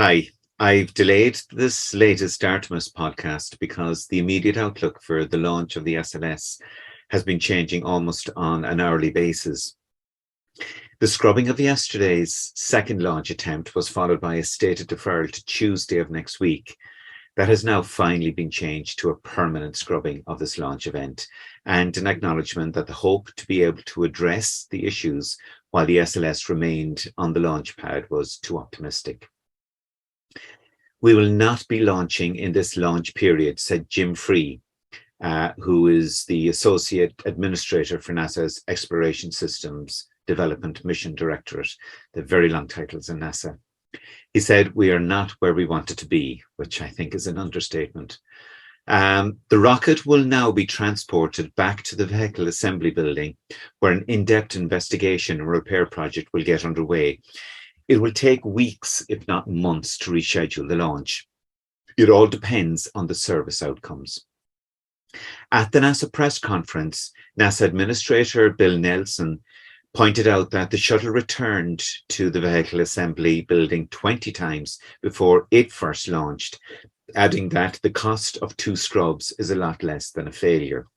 Hi, I've delayed this latest Artemis podcast because the immediate outlook for the launch of the SLS has been changing almost on an hourly basis. The scrubbing of yesterday's second launch attempt was followed by a stated deferral to Tuesday of next week. That has now finally been changed to a permanent scrubbing of this launch event and an acknowledgement that the hope to be able to address the issues while the SLS remained on the launch pad was too optimistic. We will not be launching in this launch period, said Jim Free, who is the Associate Administrator for NASA's Exploration Systems Development Mission Directorate, the very long titles in NASA. He said, "We are not where we wanted to be," which I think is an understatement. The rocket will now be transported back to the vehicle assembly building, where an in-depth investigation and repair project will get underway. It will take weeks, if not months, to reschedule the launch. It all depends on the service outcomes. At the NASA press conference, NASA Administrator Bill Nelson pointed out that the shuttle returned to the vehicle assembly building 20 times before it first launched, adding that the cost of 2 scrubs is a lot less than a failure.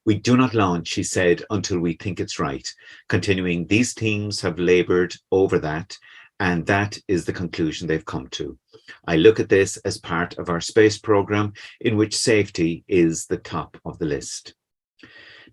"We do not launch," he said, "until we think it's right." Continuing, "These teams have labored over that, and that is the conclusion they've come to. I look at this as part of our space program in which safety is the top of the list."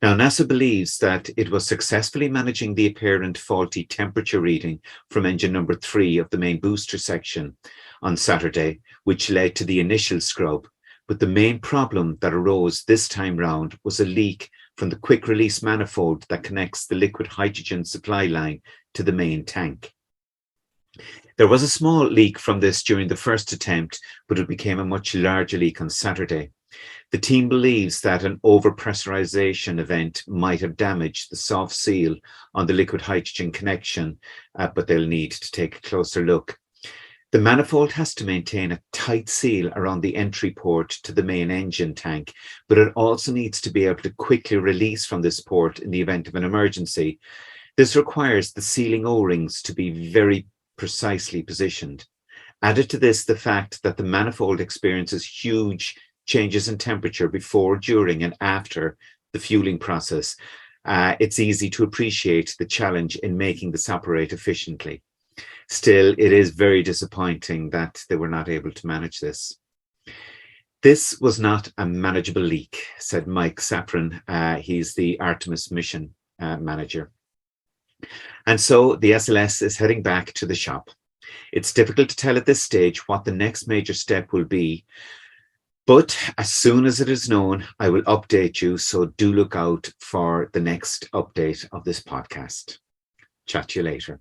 Now, NASA believes that it was successfully managing the apparent faulty temperature reading from engine number 3 of the main booster section on Saturday, which led to the initial scrub. But the main problem that arose this time round was a leak from the quick release manifold that connects the liquid hydrogen supply line to the main tank. There was a small leak from this during the first attempt, but it became a much larger leak on Saturday. The team believes that an overpressurization event might have damaged the soft seal on the liquid hydrogen connection, but they'll need to take a closer look. The manifold has to maintain a tight seal around the entry port to the main engine tank, but it also needs to be able to quickly release from this port in the event of an emergency. This requires the sealing O-rings to be very precisely positioned. Added to this, the fact that the manifold experiences huge changes in temperature before, during, and after the fueling process, it's easy to appreciate the challenge in making this operate efficiently. Still, it is very disappointing that they were not able to manage this. "This was not a manageable leak," said Mike Saprin. He's the Artemis mission manager. And so the SLS is heading back to the shop. It's difficult to tell at this stage what the next major step will be, but as soon as it is known, I will update you. So do look out for the next update of this podcast. Chat to you later.